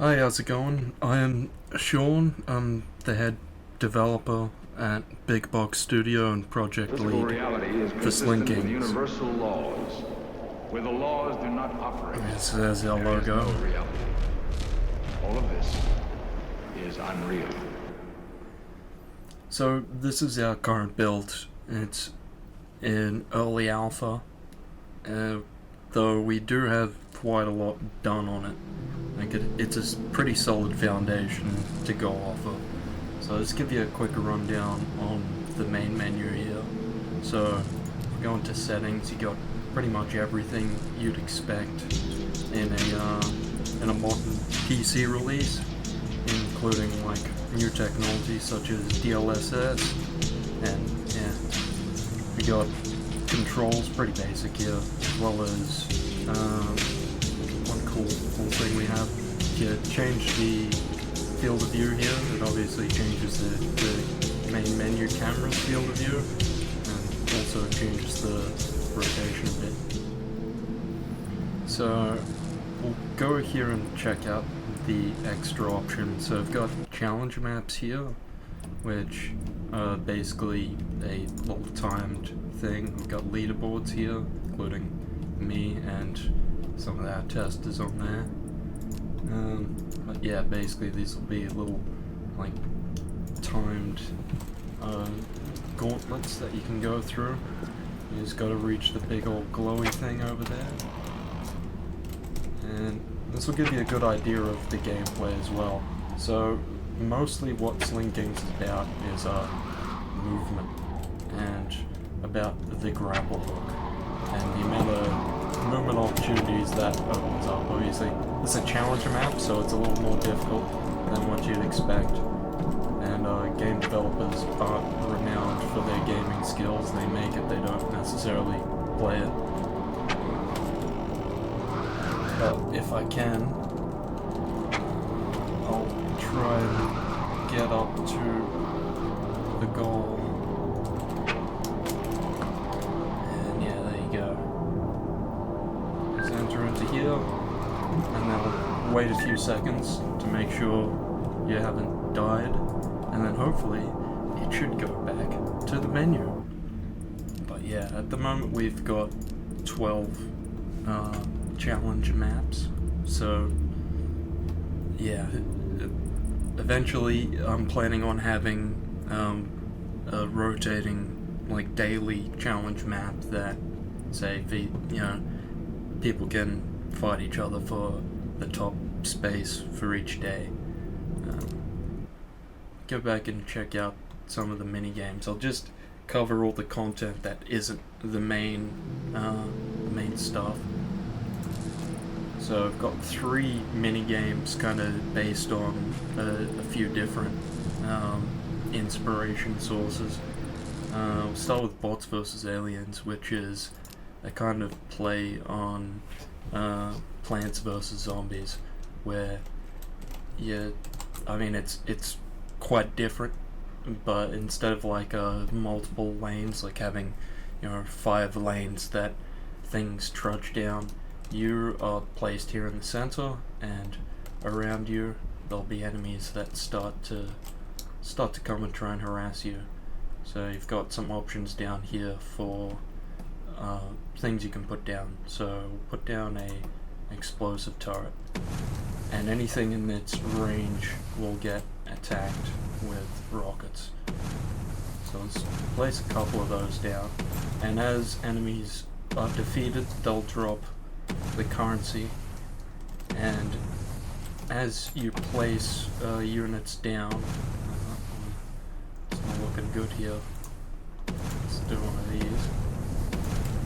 Hi, how's it going? I'm Sean. I'm the head developer at Big Box Studio and project Physical lead reality is for Sling consistent with Games. universal laws. Where the laws do not operate, There's our there is logo. no reality. All of this is unreal. So this is our current build. It's in early alpha, though we do have quite a lot done on it. It's a pretty solid foundation to go off of. So let's give you a quick rundown on the main menu here. So if we go into settings, you got pretty much everything you'd expect in a modern PC release, including like new technology such as DLSS, and yeah, we got controls, pretty basic here, as well as one cool thing we have. To change the field of view here, it obviously changes the main menu camera's field of view, and also changes the rotation a bit. So we'll go here and check out the extra options. So I've got challenge maps here, which are basically a little timed thing. We've got leaderboards here, including me and some of our testers on there. But yeah, basically these will be little like timed gauntlets that you can go through. You just gotta reach the big old glowy thing over there. And this will give you a good idea of the gameplay as well. So mostly what Sling Games is about is movement and about the grapple hook and the amount of movement opportunities that opens up. Obviously, it's a challenger map, so it's a little more difficult than what you'd expect. And game developers aren't renowned for their gaming skills. They make it, they don't necessarily play it. But if I can, I'll try and get up to the goal. And yeah, there you go. Just enter into here, and then wait a few seconds to make sure you haven't died, and then hopefully it should go back to the menu. But yeah, at the moment we've got 12 challenge maps, so yeah, eventually I'm planning on having a rotating like daily challenge map that say people can fight each other for the top space for each day. Go back and check out some of the mini games. I'll just cover all the content that isn't the main stuff. So I've got 3 mini games kind of based on a few different inspiration sources. We'll start with Bots vs. Aliens, which is a kind of play on Plants vs. Zombies, where it's quite different, but instead of like multiple lanes, like having 5 lanes that things trudge down, you are placed here in the center, and around you there'll be enemies that start to come and try and harass you. So you've got some options down here for things you can put down. So put down a explosive turret, and anything in its range will get attacked with rockets. So let's place a couple of those down, and as enemies are defeated, they'll drop the currency, and as you place units down, it's not looking good here. Let's do one of these.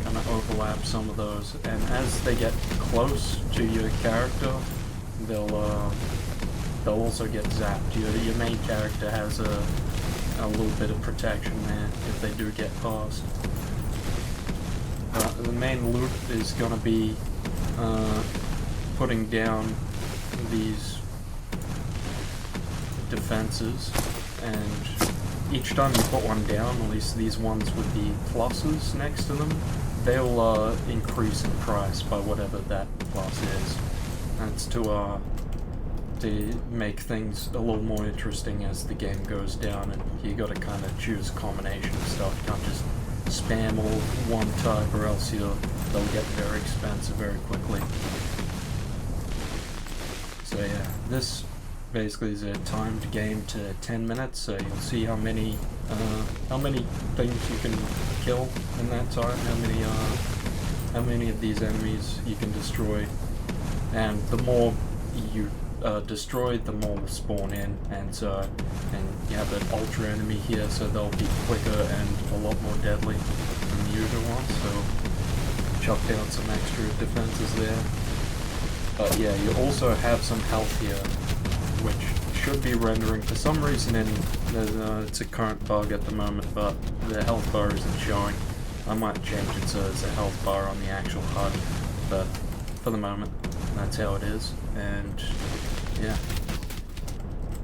Kind of overlap some of those, and as they get close to your character, they'll also get zapped. Your main character has a little bit of protection there if they do get past. The main loot is going to be putting down these defenses, and each time you put one down, at least these ones with the pluses next to them, they'll increase in price by whatever that plus is. That's to to make things a little more interesting as the game goes down, and you got to kind of choose a combination of stuff. You can't just spam all one type, or else they'll get very expensive very quickly. So yeah, this basically is a timed game to 10 minutes, so you'll see how many things you can kill in that time, how many of these enemies you can destroy, and the more you destroy, the more will spawn in, and you have an ultra enemy here, so they'll be quicker and a lot more deadly than the usual ones, so chuck down some extra defenses there. But yeah, you also have some health here, which should be rendering. For some reason it's a current bug at the moment, but the health bar isn't showing. I might change it so there's a health bar on the actual HUD, but for the moment, that's how it is. And yeah,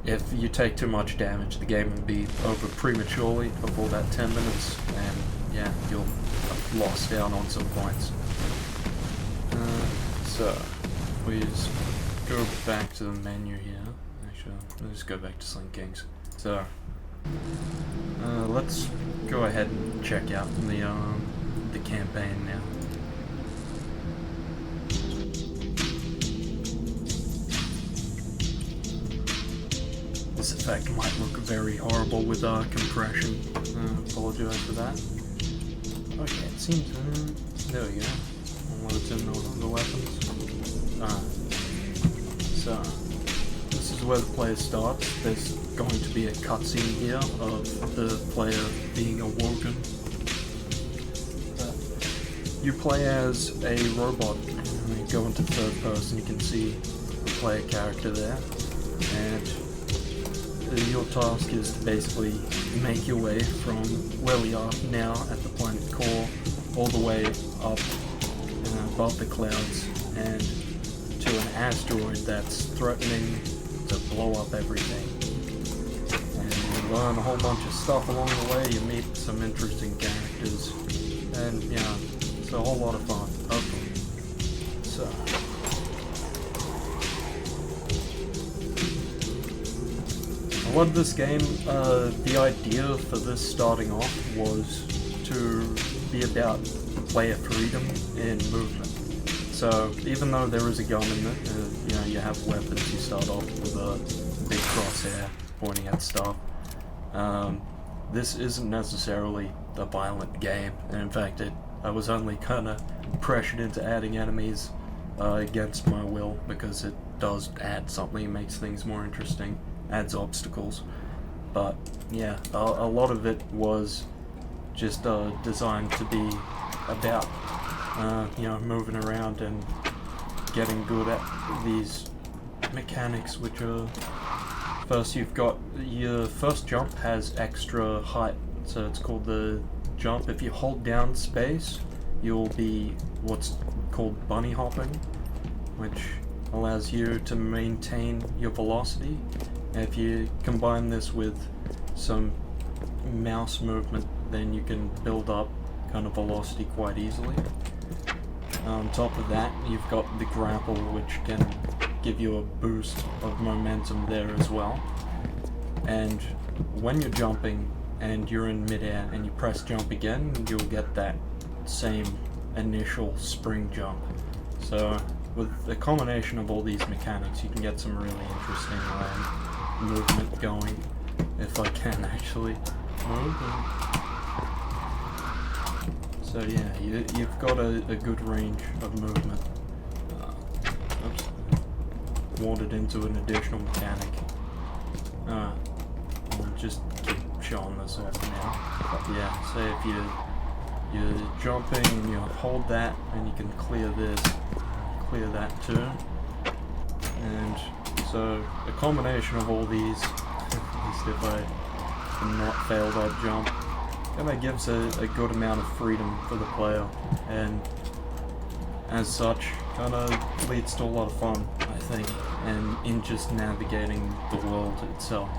if you take too much damage, the game will be over prematurely before that 10 minutes, and yeah, you'll have lost out on some points. So, please go back to the menu here. Actually, let's go back to Sling Kings. So, let's go ahead and check out the campaign now. This effect might look very horrible with compression. Apologize for that. Okay, it seems. There we go. Loads in the weapons. So, this is where the player starts. There's going to be a cutscene here of the player being awoken. You play as a robot. And you go into third person, you can see the player character there. And your task is to basically make your way from where we are now at the planet core all the way up above the clouds and to an asteroid that's threatening to blow up everything. And you learn a whole bunch of stuff along the way, you meet some interesting characters, and yeah, it's a whole lot of fun, hopefully. So, I love this game. The idea for this starting off was to be about player freedom in movement. So even though there is a gun in it, you have weapons, you start off with a big crosshair pointing at stuff. This isn't necessarily a violent game, and in fact I was only kinda pressured into adding enemies against my will, because it does add something, it makes things more interesting, adds obstacles. But yeah, a lot of it was just designed to be about moving around and getting good at these mechanics, which are, first you've got your first jump has extra height, so it's called the jump. If you hold down space, you'll be what's called bunny hopping, which allows you to maintain your velocity. And if you combine this with some mouse movement, then you can build up kind of velocity quite easily. On top of that, you've got the grapple, which can give you a boost of momentum there as well. And when you're jumping and you're in midair and you press jump again, you'll get that same initial spring jump. So with the combination of all these mechanics, you can get some really interesting movement going, if I can actually move. So yeah, you've got a good range of movement. Oops. Wandered into an additional mechanic. I'll just keep showing this off now. But yeah, say if you're jumping and you hold that, and you can clear this, clear that too. And so a combination of all these, at least if I can not fail that jump, kind of gives a good amount of freedom for the player, and as such kind of leads to a lot of fun, I think, and in just navigating the world itself.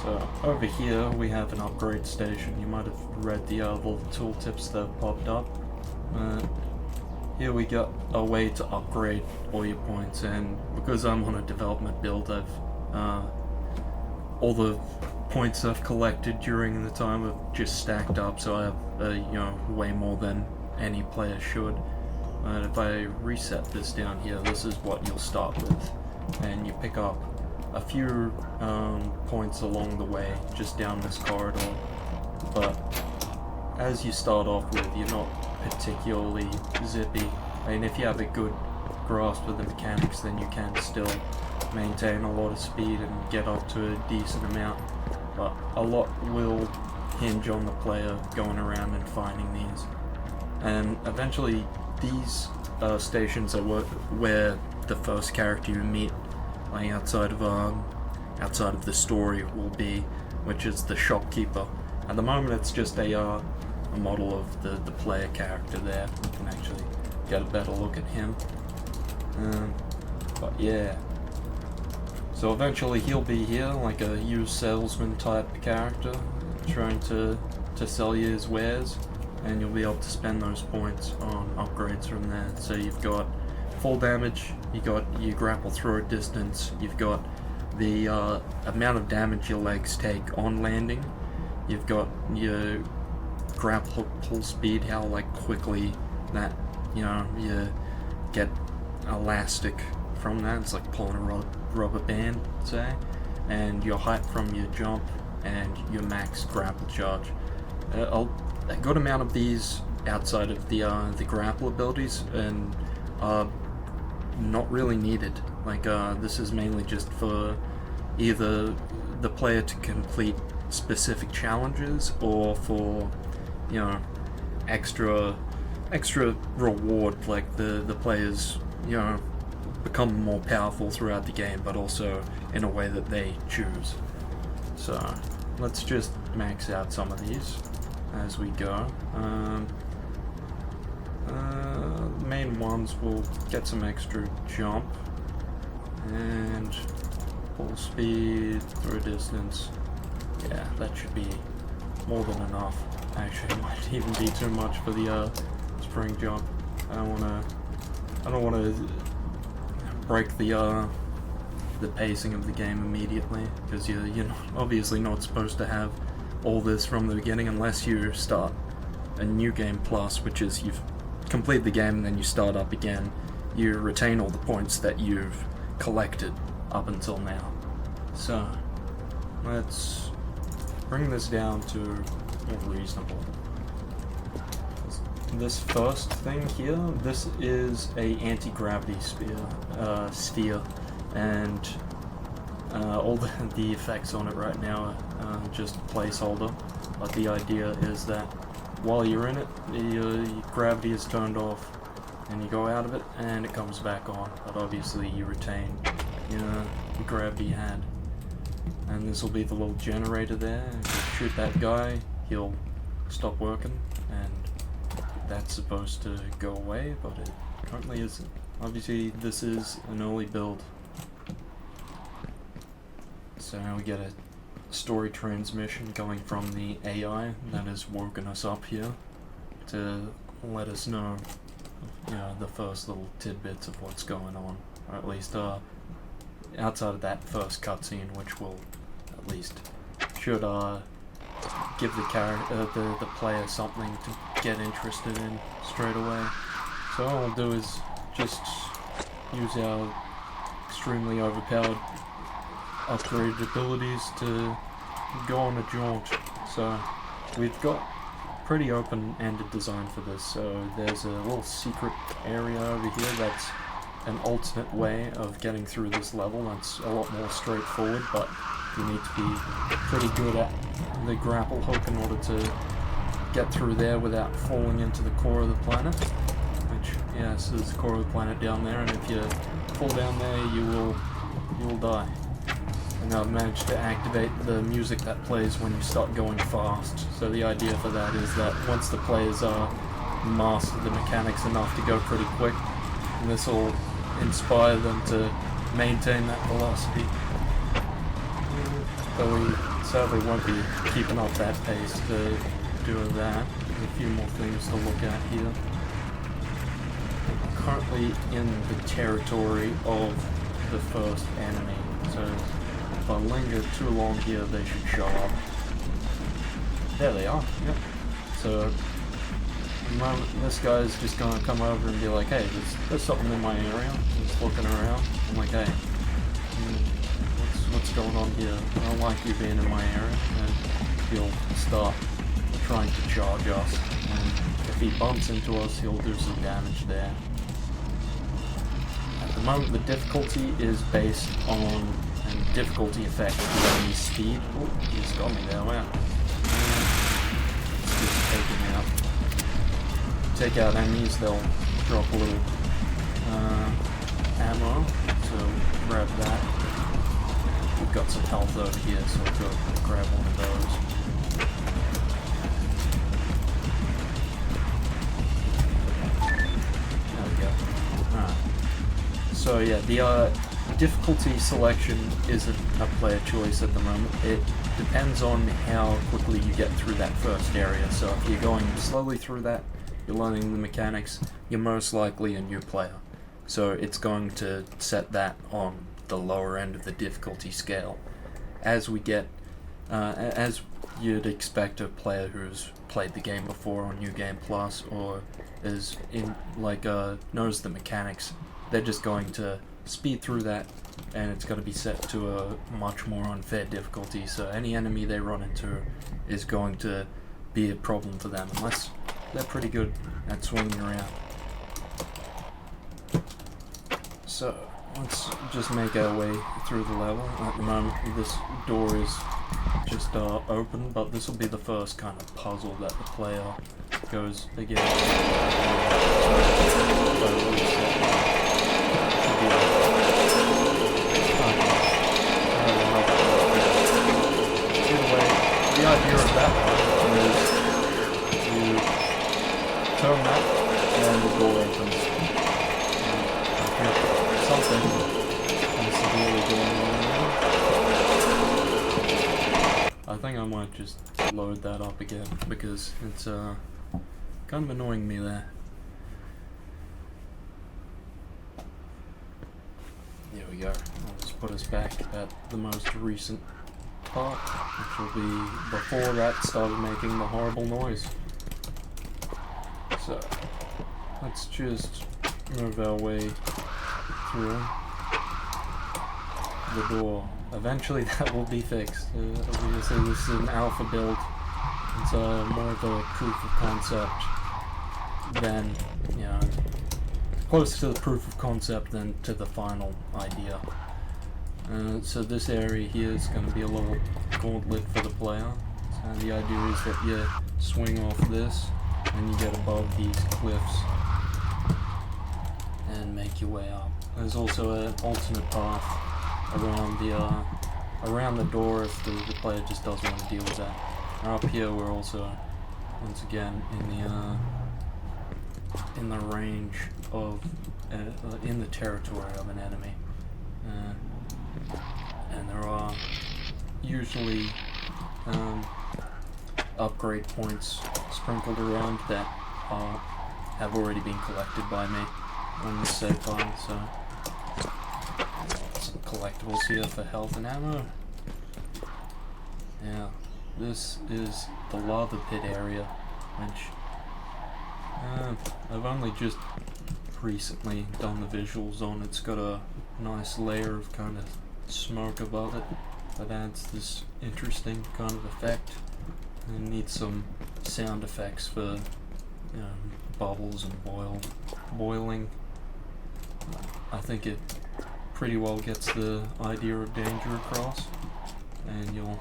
So over here we have an upgrade station. You might have read the little tooltips that have popped up. here we got a way to upgrade all your points, and because I'm on a development build, all the points I've collected during the time have just stacked up, so I have way more than any player should. And if I reset this down here, this is what you'll start with, and you pick up a few points along the way, just down this corridor. But as you start off with, you're not particularly zippy. I mean, if you have a good grasp of the mechanics, then you can still maintain a lot of speed and get up to a decent amount. But a lot will hinge on the player going around and finding these. And eventually, these stations are where the first character you meet, like outside of the story, will be, which is the shopkeeper. At the moment, it's just a model of the player character there. You can actually get a better look at him. But yeah. So eventually he'll be here, like a used salesman type character, trying to sell you his wares, and you'll be able to spend those points on upgrades from there. So you've got full damage, you got your grapple throw distance, you've got the amount of damage your legs take on landing, you've got your grapple hook pull speed, how like quickly that you get elastic from that. It's like pulling a rubber band, say, and your height from your jump and your max grapple charge. A good amount of these outside of the grapple abilities and not really needed. Like this is mainly just for either the player to complete specific challenges or for extra reward, like the players become more powerful throughout the game, but also in a way that they choose. So let's just max out some of these as we go. The main ones will get some extra jump and full speed, through distance. Yeah, that should be more than enough. Actually, it might even be too much for the spring jump. I don't wanna break the pacing of the game immediately, because you're obviously not supposed to have all this from the beginning unless you start a new game plus, which is you've completed the game and then you start up again. You retain all the points that you've collected up until now. So let's bring this down to more reasonable. This first thing here, this is a anti-gravity sphere, and all the effects on it right now are just placeholder, but the idea is that while you're in it, your gravity is turned off, and you go out of it, and it comes back on, but obviously you retain the gravity you had. And this will be the little generator there. If you shoot that guy, he'll stop working, and that's supposed to go away, but it currently isn't. Obviously, this is an early build. So now we get a story transmission going from the AI that has woken us up here to let us know, the first little tidbits of what's going on, or at least outside of that first cutscene, which will at least should give the player something to get interested in straight away. So all I'll do is just use our extremely overpowered upgraded abilities to go on a jaunt. So we've got pretty open-ended design for this. So there's a little secret area over here that's an alternate way of getting through this level. That's a lot more straightforward, but you need to be pretty good at the grapple hook in order to get through there without falling into the core of the planet. Which, yes, is the core of the planet down there, and if you fall down there, you will die. And I've managed to activate the music that plays when you start going fast. So the idea for that is that once the players master the mechanics enough to go pretty quick, this will inspire them to maintain that velocity. Though we sadly won't be keeping up that pace to do that. There's a few more things to look at here. currently in the territory of the first enemy, so if I linger too long here, they should show up. There they are, yep. So, this guy's just gonna come over and be like, hey, there's something in my area. He's looking around. I'm like, hey, what's going on here? I don't like you being in my area. And he'll start trying to charge us. And if he bumps into us, he'll do some damage there. At the moment, the difficulty is based on and difficulty effect the enemy speed. Oh, he's got me there, wow. Let's just take him out. Take out enemies, they'll drop a little ammo, so grab that. We've got some health over here, so we'll go grab one of those. There we go. Alright. So yeah, the difficulty selection isn't a player choice at the moment. It depends on how quickly you get through that first area. So if you're going slowly through that, you're learning the mechanics, you're most likely a new player. So it's going to set that on the lower end of the difficulty scale. As we get, as you'd expect a player who's played the game before on New Game Plus or is in, like, knows the mechanics, they're just going to speed through that, and it's going to be set to a much more unfair difficulty. So any enemy they run into is going to be a problem for them, unless they're pretty good at swinging around. So, let's just make our way through the level. At the moment, this door is just open, but this will be the first kind of puzzle that the player goes against. The idea of that one is you turn that and the door opens. Something is severely going on there. I think I might just load that up again because it's kind of annoying me there. There we go. I'll just put us back at the most recent part, which will be before that started making the horrible noise. So, let's just move our way through the door. Eventually that will be fixed. Obviously this is an alpha build. It's more of a proof of concept than, you know, close to the proof of concept than to the final idea. So this area here is going to be a little gauntlet for the player. So the idea is that you swing off this and you get above these cliffs and make your way up. There's also an alternate path around the door if the player just doesn't want to deal with that. And up here we're also once again in the range of in the territory of an enemy. And there are usually upgrade points sprinkled around that have already been collected by me on this save file, so some collectibles here for health and ammo. Yeah, this is the lava pit area, which I've only just recently done the visuals on. It's got a nice layer of kind of smoke above it that adds this interesting kind of effect. And needs some sound effects for, you know, bubbles and boiling. I think it pretty well gets the idea of danger across, and you'll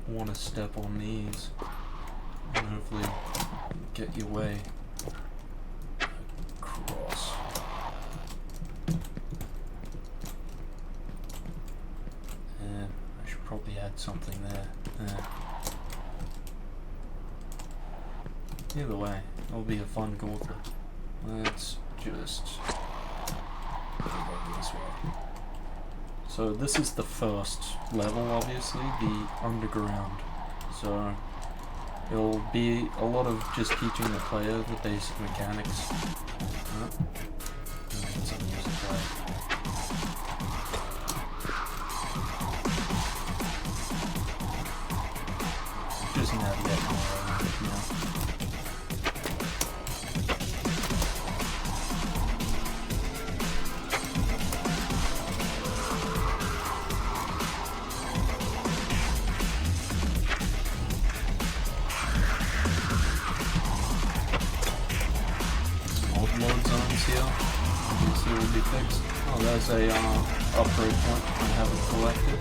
want to step on these and hopefully get your way across. And I should probably add something there. Either way, it'll be a fun gauntlet. Let's just go this way. So this is the first level, obviously, the underground. So it'll be a lot of just teaching the player the basic mechanics. Some music play. Just navigate more around, you know. Old load zones here. Obviously will be fixed. Oh, there's a upgrade point I haven't collected.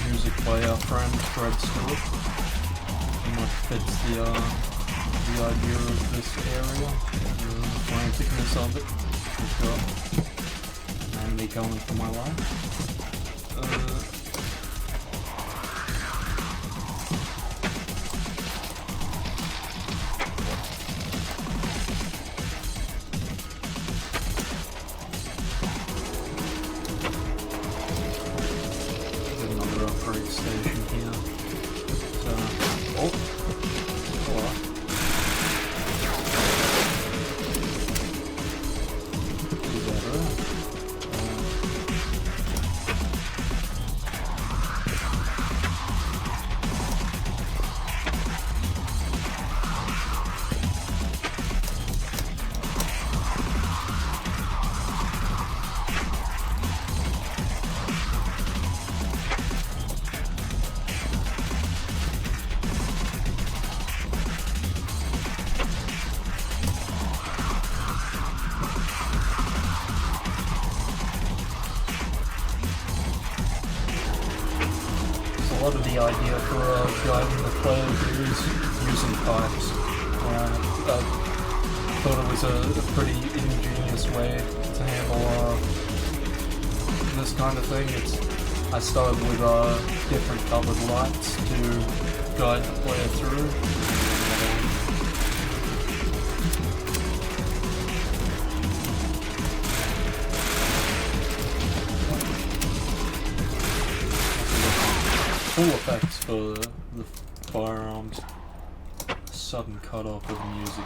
Music by our friend Fred Stewart. Pretty much fits the idea of this area, the franticness of it. And me going for my life. Another upgrade station here. Oh, hello. Is that right? A lot of the idea for guiding the players is using pipes. I thought it was a pretty ingenious way to handle this kind of thing. I started with different colored lights to guide the player through. Full effects for the firearms. Sudden cut off of music.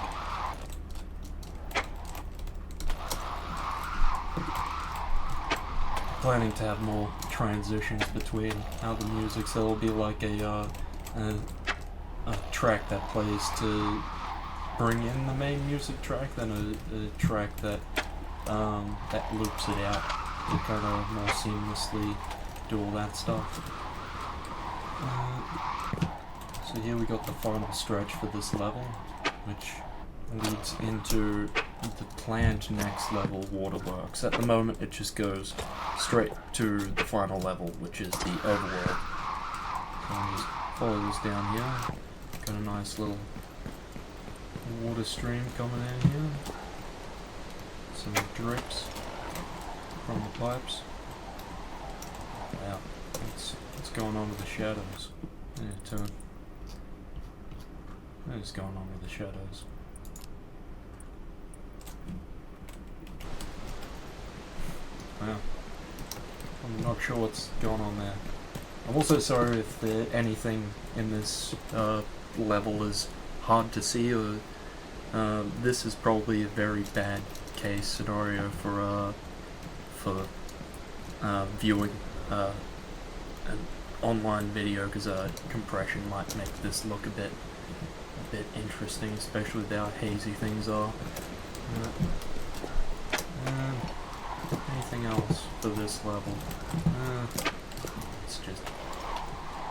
Planning to have more transitions between how the music, so it'll be like a track that plays to bring in the main music track, then a track that loops it out to kind of more seamlessly do all that stuff. So here we got the final stretch for this level, which leads into the planned next level waterworks. At the moment it just goes straight to the final level, which is the overworld. So I'll just follow this down here. Got a nice little water stream coming in here. Some drips from the pipes. Wow, what's going on with the shadows? Yeah, turn. What is going on with the shadows? Wow. I'm not sure what's going on there. I'm also sorry if anything in this level is hard to see, or this is probably a very bad case scenario for viewing an online video, because compression might make this look a bit interesting, especially with how hazy things are. Anything else for this level? Let's just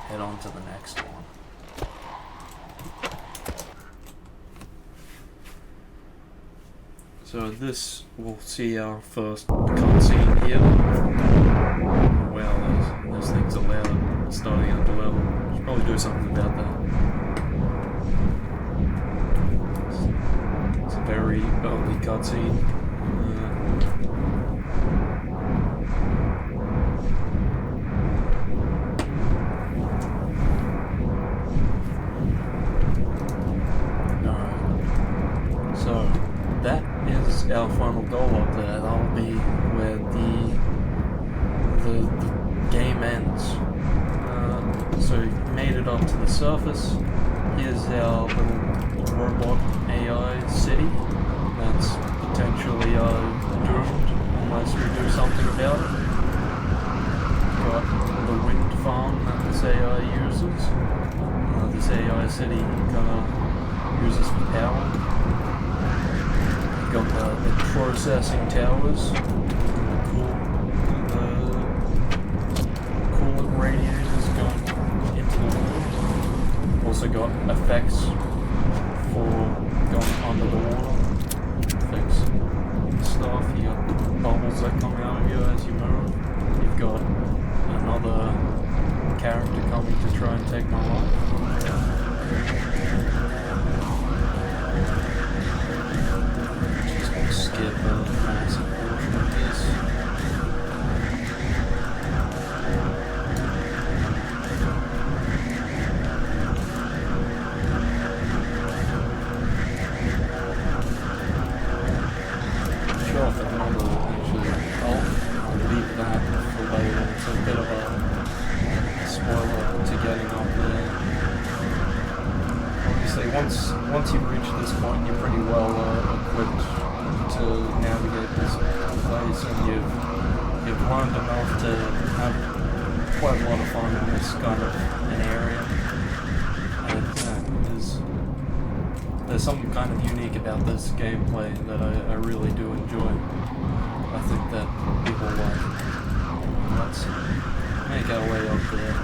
head on to the next one. So this, we'll see our first cutscene here. Well, those things are loud starting at the level. Should probably do something about that. It's a very early cutscene. our final goal up there. That'll be where the game ends. So we've made it up to the surface. Here's our little robot AI city that's potentially doomed unless we do something about it. Got the wind farm that this AI uses. This AI city kind of uses for power. Got the processing towers, the coolant radiators going into the water. Also got effects for going under the water. Effects stuff. You got bubbles that come out of you as you move. You've got another character coming to try and take my life. Just skip a massive portion of this. Sure, if another actually, I'll leave that for later. It's a bit of a spoiler to getting up there. Obviously, once you've reached this point, you're pretty well equipped to navigate this place, and you've learned enough to have quite a lot of fun in this kind of an area. And there's something kind of unique about this gameplay that I really do enjoy. I think that people like it. Let's make our way up there.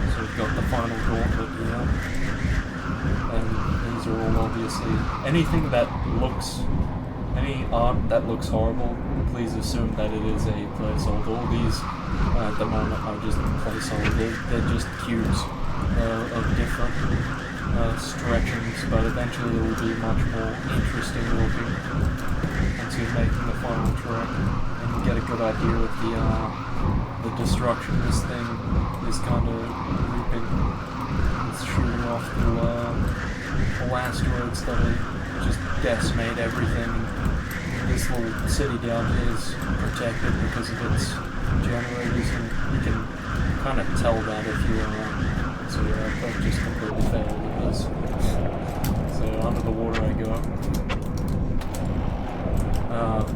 So we've got the final gauntlet here. And these are all obviously... Anything that looks... Any art that looks horrible, please assume that it is a placeholder. All these, at the moment, are just placeholders. They're just cubes of different stretchings, but eventually it will be much more interesting looking once you're making the final trek. And you get a good idea of the destruction this thing is kind of reaping. It's shooting off the asteroids that are just decimate everything. This little city down here is protected because of its generators, and you can kind of tell that if you so yeah, that just completely failed with this. So under the water I go.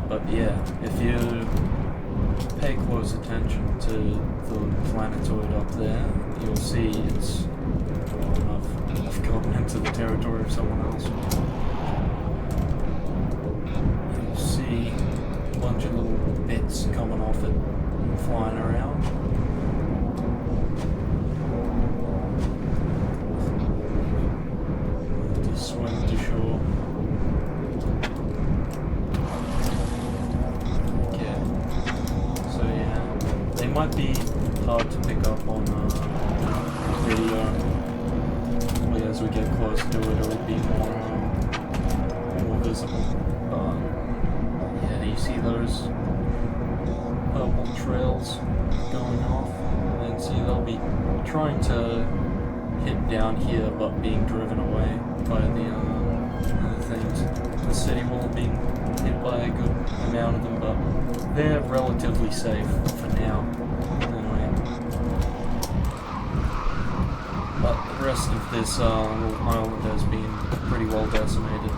But yeah, if you pay close attention to the planetoid up there, you'll see it's... Well, I've gotten into the territory of someone else. You'll see a bunch of little bits coming off it and flying around. Just swim to shore. Okay. So yeah, they might be hard to pick up on video. As we get close to it, it'll be more visible. Yeah, you see those purple trails going off, and see they'll be trying to hit down here, but being driven away by the things. The city will have been hit by a good amount of them, but they're relatively safe for now. But the rest of this little island has been pretty well decimated.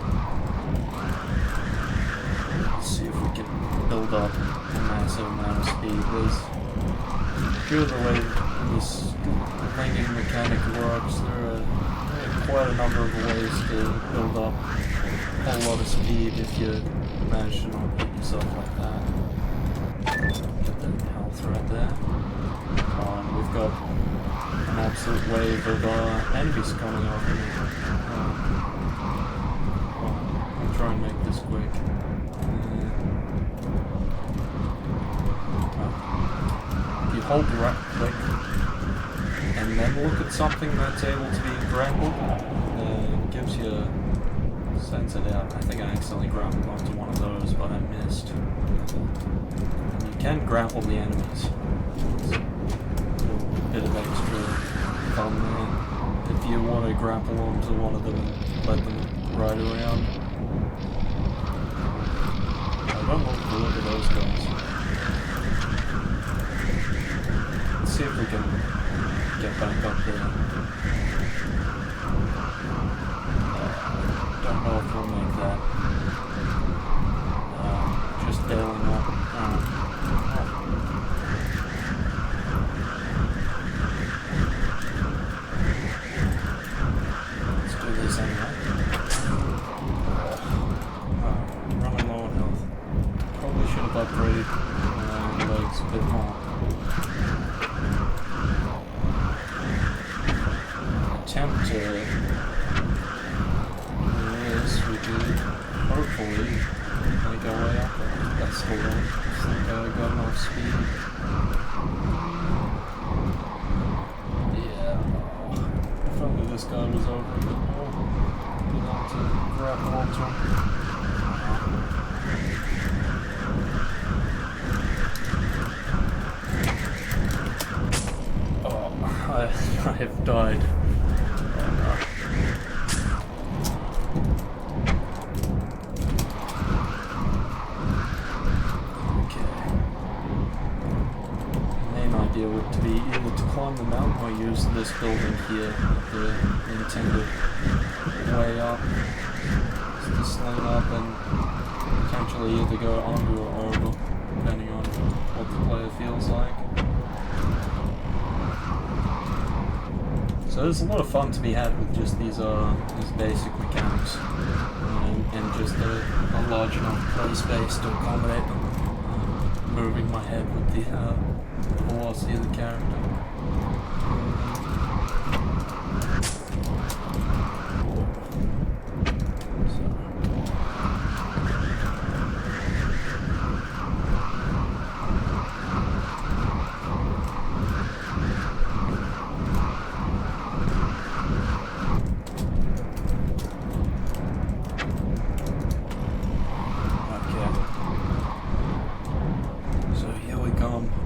Let's see if we can build up a massive amount of speed. Due to the way this linking mechanic works, there are quite a number of ways to build up a whole lot of speed if you manage to not hit yourself like that. Get that health right there. We've got an absolute wave of enemies coming after me. I'll try and make this quick. If you hold right click and then look at something that's able to be grappled, it gives you a sense it out. I think I accidentally grappled onto one of those, but I missed. And you can grapple the enemies. Bit of extra fun there. If you want to grapple onto one of them and let them ride around. I don't want to look at those guys. Let's see if we can get back up there. Don't know if we'll make that. Just bailing up. Let's do this anyway. Running low on health. Probably should have upgraded my legs a bit more. Attempt to... Yes, we could hopefully make our way up. That's the one. I think I got enough speed. Yeah. If only this guy was over a bit more. Be able to grapple onto him. Oh, I have died. To be able to climb the mountain or use this building here, the intended way up, to sling up and potentially either go under or over, depending on what the player feels like. So there's a lot of fun to be had with just these basic mechanics, and just a large enough play space to accommodate them. Moving my head with the velocity of the character.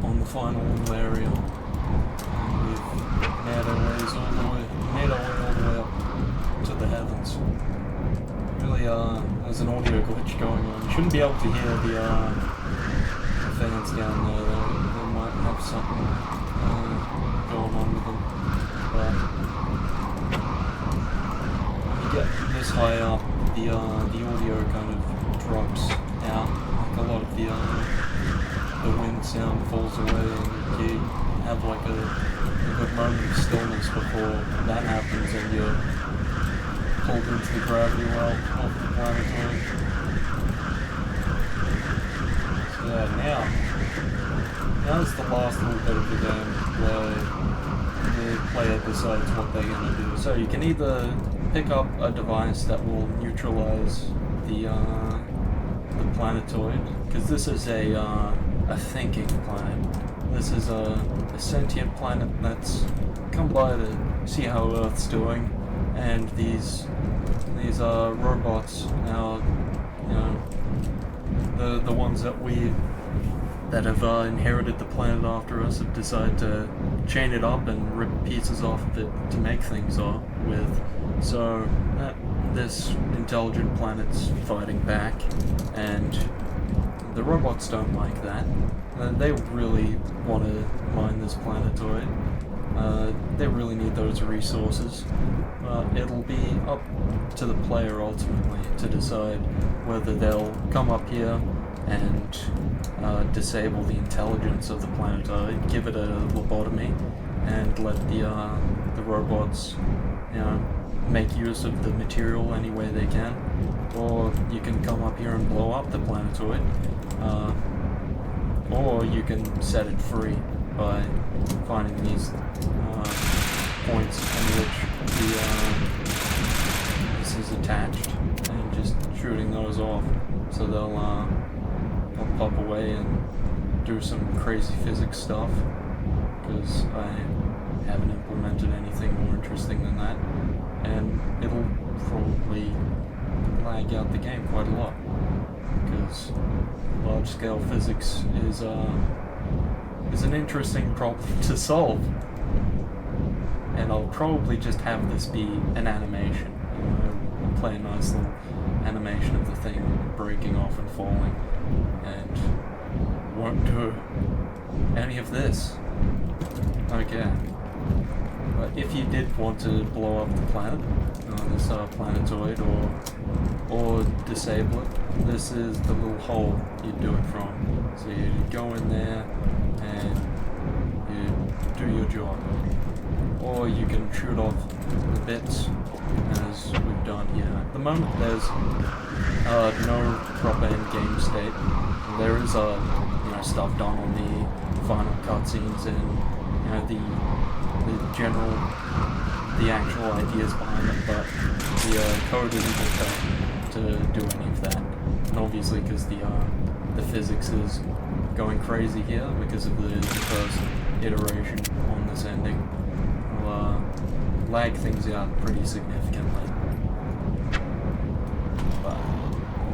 On the final area, and we've made our way all the way up to the heavens. Really, there's an audio glitch going on. You shouldn't be able to hear the fans down there. They might have something going on with them. But when you get this high up, the audio kind of drops out. Like a lot of the wind sound falls away, and you have like a good moment of stillness before that happens, and you're pulled into the gravity well off the planetoid. So yeah, now's the last little bit of the game where the player decides what they're going to do. So you can either pick up a device that will neutralize the planetoid, because this is a thinking planet. This is a sentient planet that's come by to see how Earth's doing, and these robots now, the ones that have inherited the planet after us have decided to chain it up and rip pieces off of it to make things with. So this intelligent planet's fighting back, and the robots don't like that. They really want to mine this planetoid. They really need those resources. It'll be up to the player ultimately to decide whether they'll come up here and disable the intelligence of the planetoid, give it a lobotomy, and let the robots, make use of the material any way they can. Or you can come up here and blow up the planetoid. Or you can set it free by finding these points in which this is attached and just shooting those off, so they'll pop away and do some crazy physics stuff, because I haven't implemented anything more interesting than that, and it'll probably lag out the game quite a lot, because large-scale physics is an interesting problem to solve. and I'll probably just have this be an animation. Play a nice little animation of the thing breaking off and falling, and won't do any of this. Okay. But if you did want to blow up the planet, this planetoid, or disable it, this is the little hole you'd do it from. So you go in there and you do your job. Or you can shoot off the bits, as we've done here. At the moment, there's no proper end-game state. There is stuff done on the final cutscenes and the actual ideas behind it, but the code isn't built to do any of that. And obviously, because the physics is going crazy here because of the first iteration on this ending, will lag things out pretty significantly. But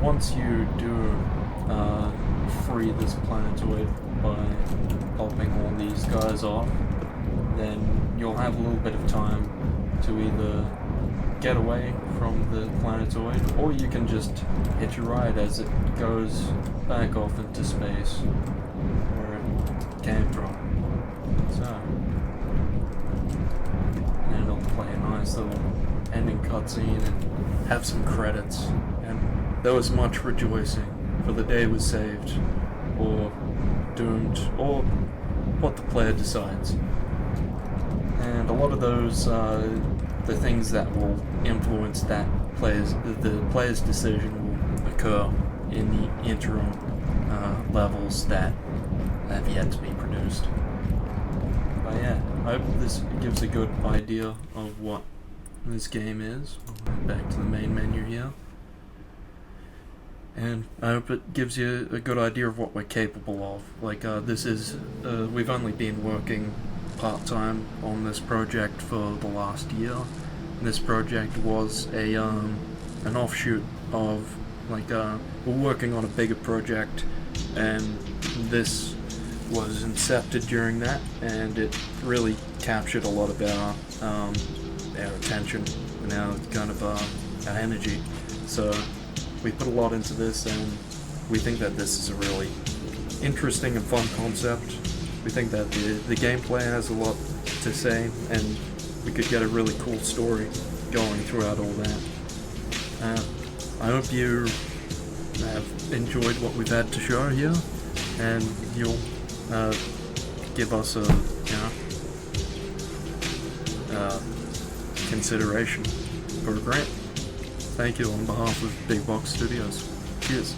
once you do free this planetoid by popping all these guys off, then you'll have a little bit of time to either get away from the planetoid, or you can just hitch a ride as it goes back off into space where it came from. So, and it'll play a nice little ending cutscene and have some credits, and there was much rejoicing, for the day was saved, or doomed, or what the player decides. And a lot of those, the things that will influence the player's decision will occur in the interim levels that have yet to be produced. But yeah, I hope this gives a good idea of what this game is. Back to the main menu here. And I hope it gives you a good idea of what we're capable of. Like, this is, we've only been working part-time on this project for the last year. This project was an offshoot of, we're working on a bigger project, and this was incepted during that, and it really captured a lot of our attention and our kind of our energy. So we put a lot into this, and we think that this is a really interesting and fun concept. We think that the gameplay has a lot to say, and we could get a really cool story going throughout all that. I hope you have enjoyed what we've had to show here, and you'll give us a consideration for a grant. Thank you on behalf of Big Box Studios. Cheers.